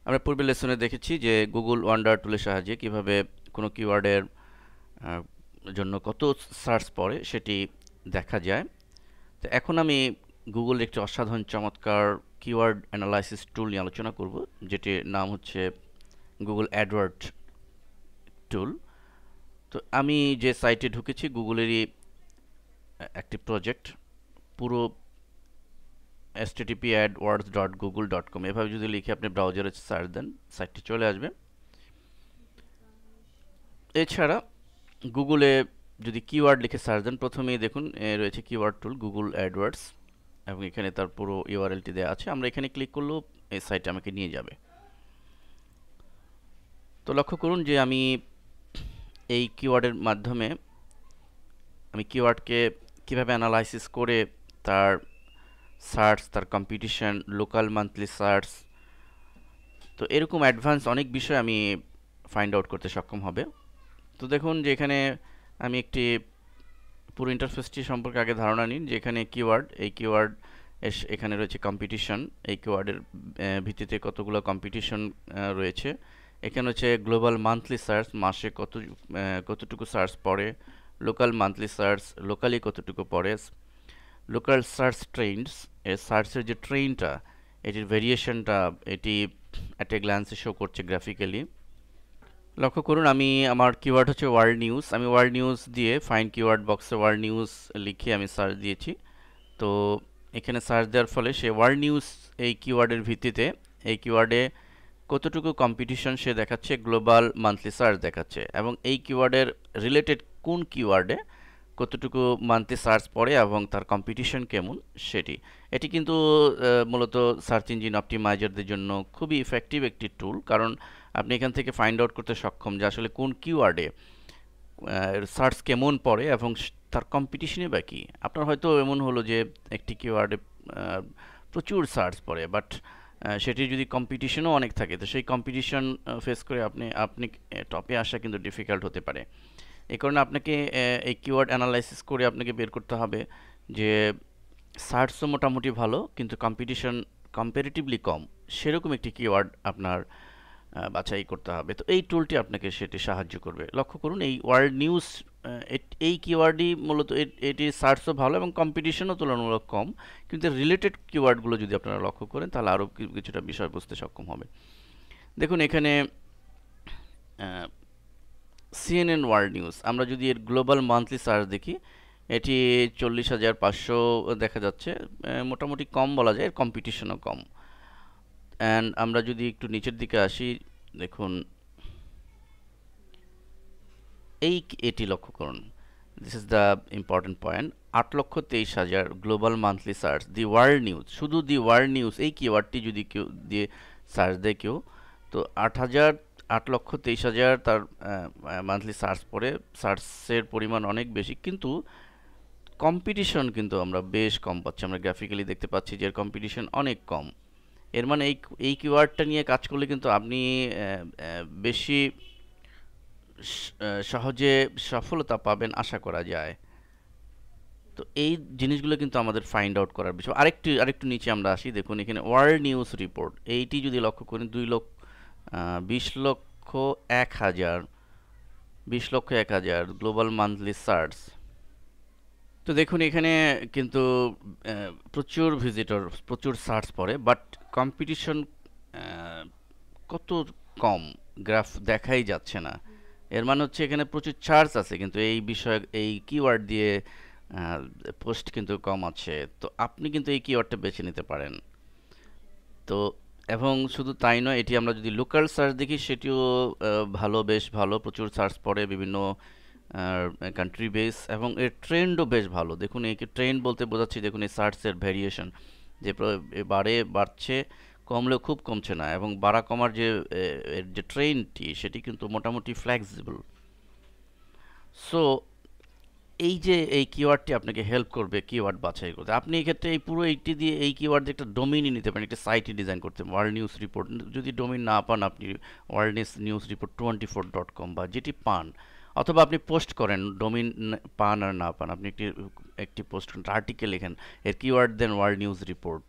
আমরা পূর্বের লেসনে দেখেছি যে গুগল ওয়ান্ডার টুলের সাহায্যে কিভাবে কোনো কিওয়ার্ডের জন্য কত সার্চ পড়ে সেটি দেখা যায়। তো এখন আমি গুগলের একটি অসাধারণ চমৎকার কিওয়ার্ড অ্যানালাইসিস টুল নিয়ে আলোচনা করব, যেটির নাম হচ্ছে গুগল অ্যাডওয়ার্ড টুল। তো আমি যে সাইটে ঢুকেছি গুগলেরই একটি প্রজেক্ট, পুরো http://adwords.google.com এভাবে যদি লিখে আপনি ব্রাউজারে সার্চ দেন সাইটটি চলে আসবে। এছাড়া গুগলে যদি কিওয়ার্ড লিখে সার্চ দেন প্রথমেই দেখুন রয়েছে কিওয়ার্ড টুল গুগল অ্যাডওয়ার্ডস এবং এখানে তার পুরো ইউআরএলটি দেওয়া আছে। আমরা এখানে ক্লিক করলেও এই সাইটে আমাকে নিয়ে যাবে। তো লক্ষ্য করুন যে আমি এই কিওয়ার্ডের মাধ্যমে আমি কিওয়ার্ডকে কিভাবে অ্যানালাইসিস করে তার সার্চ, তার কম্পিটিশন, লোকাল মান্থলি সার্চ, তো এরকম অ্যাডভান্স অনেক বিষয় আমি ফাইন্ড আউট করতে সক্ষম হবে। তো দেখুন যে এখানে আমি একটি পুরো ইন্টারফেসটি সম্পর্কে আগে ধারণা নিন, যে এখানে কিওয়ার্ড, এই কিওয়ার্ড এখানে রয়েছে কম্পিটিশন, এই কিওয়ার্ডের ভিত্তিতে কতগুলো কম্পিটিশন রয়েছে। এখানে হচ্ছে গ্লোবাল মান্থলি সার্চ, মাসে কতটুকু সার্চ পড়ে, লোকাল মান্থলি সার্চ লোকালি কতটুকু পড়ে, লোকাল সার্চ ট্রেন্ডস, এর সার্চের যে ট্রেন্ডটা, এটির ভেরিয়েশনটা এটি অ্যাট এ গ্ল্যান্সে শো করছে গ্রাফিক্যালি। লক্ষ্য করুন আমি আমার কিওয়ার্ড হচ্ছে ওয়ার্ল্ড নিউজ, আমি ওয়ার্ল্ড নিউজ দিয়ে ফাইন্ড কিওয়ার্ড বক্সে ওয়ার্ল্ড নিউজ লিখে আমি সার্চ দিয়েছি। তো এখানে সার্চ দেওয়ার ফলে সে ওয়ার্ল্ড নিউজ এই কিওয়ার্ডের ভিত্তিতে এই কিওয়ার্ডে কতটুকু কম্পিটিশন সে দেখাচ্ছে, গ্লোবাল মান্থলি সার্চ দেখাচ্ছে, এবং এই কিওয়ার্ডের রিলেটেড কোন কিওয়ার্ডে কতটুকু মান্থলি সার্চ পড়ে এবং তার কম্পিটিশন কেমন সেটি। এটি কিন্তু মূলত সার্চ ইঞ্জিন অপটিমাইজারদের জন্য খুবই ইফেক্টিভ একটি টুল, কারণ আপনি এখান থেকে ফাইন্ড আউট করতে সক্ষম যে আসলে কোন কিওয়ার্ডে সার্চ কেমন পড়ে এবং তার কম্পিটিশনে বা কী। আপনার হয়তো এমন হলো যে একটি কিওয়ার্ডে প্রচুর সার্চ পড়ে, বাট সেটি যদি কম্পিটিশনও অনেক থাকে, তো সেই কম্পিটিশন ফেস করে আপনি টপে আসা কিন্তু ডিফিকাল্ট হতে পারে। এই কারণে আপনাকে এই কিওয়ার্ড অ্যানালাইসিস করে আপনাকে বের করতে হবে যে সার্চও মোটামুটি ভালো কিন্তু কম্পিটিশন কম্পারেটিভলি কম, সেরকম একটি কিওয়ার্ড আপনার বাছাই করতে হবে। তো এই টুলটি আপনাকে সেটি সাহায্য করবে। লক্ষ্য করুন এই ওয়ার্ল্ড নিউজ, এই কিওয়ার্ডই মূলত এটির সার্চও ভালো এবং কম্পিটিশনও তুলনামূলক কম, কিন্তু রিলেটেড কিওয়ার্ডগুলো যদি আপনারা লক্ষ্য করেন তাহলে আরও কিছুটা বিষয় বুঝতে সক্ষম হবে। দেখুন এখানে সিএনএন ওয়ার্ল্ড নিউজ, আমরা যদি এর গ্লোবাল মান্থলি সার্চ দেখি এটি 40,500 দেখা যাচ্ছে, মোটামুটি কম বলা যায়, এর কম্পিটিশনও কম। অ্যান্ড আমরা যদি একটু নিচের দিকে আসি, দেখুন এটি লক্ষ্য করুন, this is the important point. 8,23,000 global monthly search, the world news, শুধু দি ওয়ার্ল্ড নিউজ এই কিওয়ার্ডটি যদি কেউ দিয়ে সার্চ দেয় কেউ, তো 8,23,000 তার মান্থলি সার্চ পড়ে, সার্চের পরিমাণ অনেক বেশি, কিন্তু কম্পিটিশন কিন্তু আমরা বেশ কম পাচ্ছি। আমরা গ্রাফিক্যালি দেখতে পাচ্ছি যে এর কম্পিটিশন অনেক কম। এর মানে এই কিওয়ার্ডটা নিয়ে কাজ করলে কিন্তু আপনি বেশি সহজে সফলতা পাবেন আশা করা যায়। তো এই জিনিসগুলো কিন্তু আমাদের ফাইন্ড আউট করার বিষয়। আরেকটু নিচে আমরা আসি, দেখুন এখানে ওয়ার্ল্ড নিউজ রিপোর্ট, এইটি যদি লক্ষ্য করেন 20,01,000 গ্লোবাল মান্থলি সার্চ। তো দেখুন এখানে কিন্তু প্রচুর ভিজিটর, প্রচুর সার্চ পড়ে, বাট কম্পিটিশন কত কম, গ্রাফ দেখাই যাচ্ছে না। এর মানে হচ্ছে এখানে প্রচুর চার্জ আছে কিন্তু এই বিষয়ে এই কিওয়ার্ড দিয়ে পোস্ট কিন্তু কম আছে। তো আপনি কিন্তু এই কিওয়ার্ডটা বেছে নিতে পারেন। তো এবং শুধু তাই নয়, এটি আমরা যদি লোকাল সার্চ দেখি সেটিও ভালো, বেশ ভালো, প্রচুর সার্চ পড়ে বিভিন্ন কান্ট্রি বেস, এবং এর ট্রেন্ডও বেশ ভালো। দেখুন এই ট্রেন্ড বলতে বোঝাচ্ছি, দেখুন এই সার্চের ভ্যারিয়েশন যে বাড়ছে, কমলেও খুব কমছে না, এবং বাড়া কমার এর যে ট্রেন্ডটি সেটি কিন্তু মোটামুটি ফ্লেক্সিবল। সো এই কিওয়ার্ডটি আপনাকে হেল্প করবে কিওয়ার্ড বাছাই করতে। আপনি এক্ষেত্রে এই পুরো এইটি দিয়ে এই কিওয়ার্ড দিয়ে একটা ডোমেইনই নিতে পারেন, একটা সাইটই ডিজাইন করতে পারেন। ওয়ার্ল্ড নিউজ রিপোর্ট যদি ডোমেইন না পান, আপনি ওয়ার্ল্ড নিউজ রিপোর্ট 24.com বা যেটি পান, অথবা আপনি পোস্ট করেন, ডোমেইন পান আর না পান, আপনি একটি পোস্ট করেন, আর্টিকেল লেখেন, এর কিওয়ার্ড দেন ওয়ার্ল্ড নিউজ রিপোর্ট।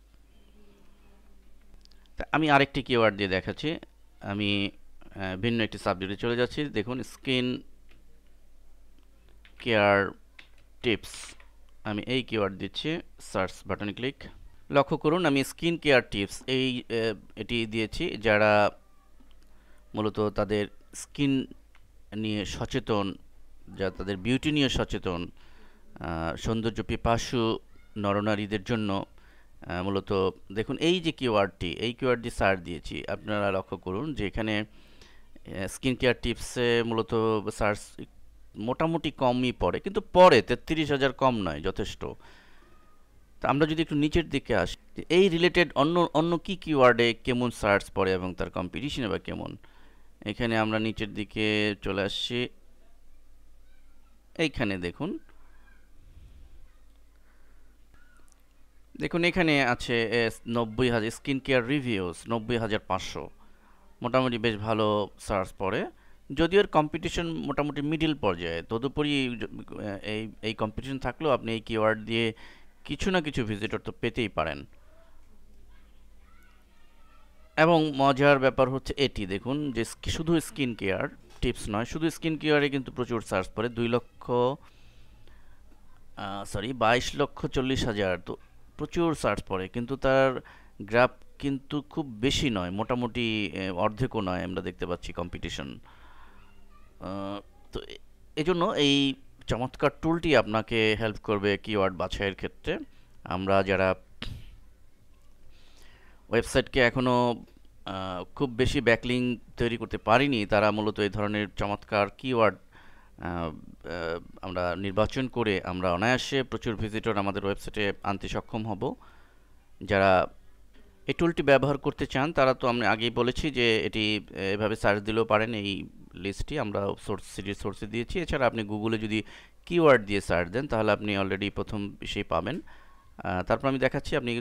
আমি আরেকটি কিওয়ার্ড দিয়ে দেখাচ্ছি, আমি ভিন্ন একটি সাবজেক্টে চলে যাচ্ছি। দেখুন স্কিন কেয়ার টিপস, আমি এই কিওয়ার্ড দিচ্ছি, সার্চ বাটনে ক্লিক। লক্ষ্য করুন আমি স্কিন কেয়ার টিপস এটি দিয়েছি। যারা মূলত তাদের স্কিন নিয়ে সচেতন, যারা তাদের বিউটি নিয়ে সচেতন, সৌন্দর্য পিপাসু নরনারীদের জন্য মূলত দেখুন এই যে কিওয়ার্ডটি, এই কিওয়ার্ড দিয়ে সার্চ দিয়েছি। আপনারা লক্ষ্য করুন যে এখানে স্কিন কেয়ার টিপসে মূলত সার্চ মোটামুটি কমই পড়ে, কিন্তু পড়ে 33,000, কম নয়, যথেষ্ট। তো আমরা যদি একটু নিচের দিকে আসি, এই রিলেটেড অন্য অন্য কি কিওয়ার্ডে কেমন সার্চ পড়ে এবং তার কম্পিটিশনে বা কেমন, এখানে আমরা নিচের দিকে চলে আসছি। এইখানে দেখুন, দেখুন এখানে আছে 90,000 স্কিন কেয়ার রিভিউস, 90,500, মোটামুটি বেশ ভালো সার্চ পড়ে। যদিও এর কম্পিটিশন মোটামুটি মিডিল পর্যায়ে, তদুপরি এই কম্পিটিশন থাকলেও আপনি এই কিওয়ার্ড দিয়ে কিছু না কিছু ভিজিটর তো পেতেই পারেন। এবং মজার ব্যাপার হচ্ছে এটি দেখুন যে শুধু স্কিন কেয়ার টিপস নয়, শুধু স্কিন কেয়ারে কিন্তু প্রচুর সার্চ পড়ে, 22,40,000, তো প্রচুর সার্চ পড়ে, কিন্তু তার গ্রাফ কিন্তু খুব বেশি নয়, মোটামুটি অর্ধেকও নয়, আমরা দেখতে পাচ্ছি কম্পিটিশন। তো এজন্য এই চমৎকার টুলটি আপনাকে হেল্প করবে কিওয়ার্ড বাছাইয়ের ক্ষেত্রে। আমরা যারা ওয়েবসাইটকে এখনও খুব বেশি ব্যাকলিং তৈরি করতে পারিনি, তারা মূলত এই ধরনের চমৎকার কিওয়ার্ড আমরা নির্বাচন করে আমরা অনায়াসে প্রচুর ভিজিটর আমাদের ওয়েবসাইটে আনতে সক্ষম হব। যারা এই টুলটি ব্যবহার করতে চান তারা তো আমি আগেই বলেছি যে এটি এভাবে সার্চ দিলেও পারেন। এই লিস্টটি আমরা সোর্সে দিয়েছি। এছাড়া আপনি গুগলে যদি কিওয়ার্ড দিয়ে সার্চ দেন তাহলে আপনি অলরেডি প্রথম বিষয় পাবেন। তারপর আমি দেখাচ্ছি, আপনি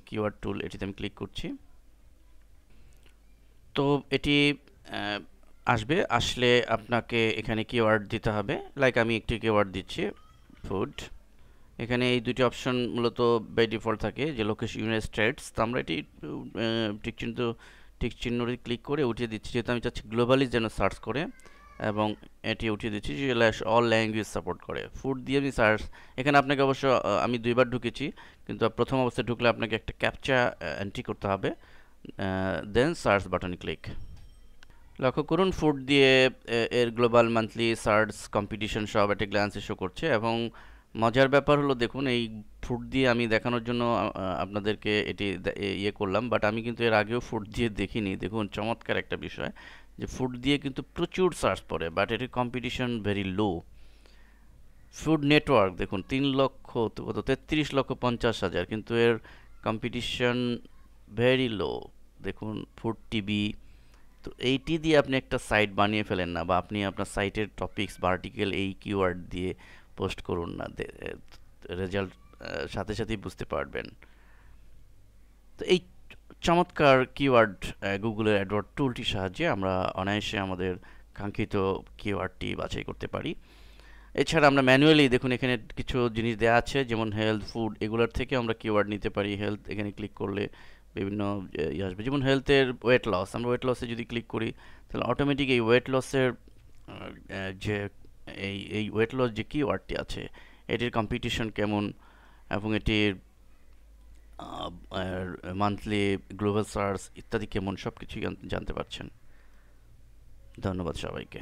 কিওয়ার্ড টুল, এটিতে আমি ক্লিক করছি। তো এটি আসলে আপনাকে এখানে কিওয়ার্ড দিতে হবে। লাইক আমি একটি কিওয়ার্ড দিচ্ছি, ফুড। এখানে এই দুটি অপশন মূলত বাই ডিফল্ট থাকে, যে লোকেশন ইউনাইটেড স্টেটস। তো আমরা এটি টিক চিহ্নটি ক্লিক করে উঠিয়ে দিচ্ছি, যেহেতু আমি চাচ্ছি গ্লোবালি যেন সার্চ করে, এবং এটি উঠিয়ে দিচ্ছি যে অল ল্যাঙ্গুয়েজ সাপোর্ট করে। ফুড দিয়ে আমি সার্চ, এখানে আপনাকে অবশ্য আমি 2বার ঢুকেছি, কিন্তু প্রথম অবস্থায় ঢুকলে আপনাকে একটা ক্যাপচা এন্ট্রি করতে হবে, দেন সার্চ বাটনে ক্লিক। লক্ষ্য করুন ফুড দিয়ে এর গ্লোবাল মান্থলি সার্চ কম্পিটিশন সব একটা গ্ল্যান্সে শো করছে। এবং মজার ব্যাপার হলো দেখুন, এই ফুড দিয়ে আমি দেখানোর জন্য আপনাদেরকে এটি ইয়ে করলাম, বাট আমি কিন্তু এর আগেও ফুড দিয়ে দেখিনি। দেখুন চমৎকার একটা বিষয় যে ফুড দিয়ে কিন্তু প্রচুর সার্চ পড়ে, বাট এটির competition very low. Food network দেখুন 33,50,000, কিন্তু এর কম্পিটিশন ভেরি লো। দেখুন ফুড টিভি, তো এইটি দিয়ে আপনি একটা সাইট বানিয়ে ফেলেন না, বা আপনি আপনার সাইটের টপিকস বা আর্টিকেল এই কিওয়ার্ড দিয়ে পোস্ট করুন না, রেজাল্ট সাথে সাথেই বুঝতে পারবেন। তো এই চমৎকার কিওয়ার্ড গুগলের অ্যাডওয়ার্ড টুলটির সাহায্যে আমরা অনায়াসে আমাদের কাঙ্ক্ষিত কিওয়ার্ডটি বাছাই করতে পারি। এছাড়া আমরা ম্যানুয়ালি দেখুন এখানে কিছু জিনিস দেওয়া আছে, যেমন হেলথ, ফুড, এগুলোর থেকে আমরা কিওয়ার্ড নিতে পারি। হেলথ, এখানে ক্লিক করলে বিভিন্ন আসবে, যেমন হেলথের ওয়েট লস। আমরা ওয়েট লসে যদি ক্লিক করি তাহলে অটোমেটিক এই ওয়েট লসের যে এই ওয়েট লস যে কিওয়ার্ডটি আছে এটির কম্পিটিশন কেমন এবং এটির মান্থলি গ্লোবাল সার্চ ইত্যাদি কেমন, সব কিছুই জানতে পারছেন। ধন্যবাদ সবাইকে।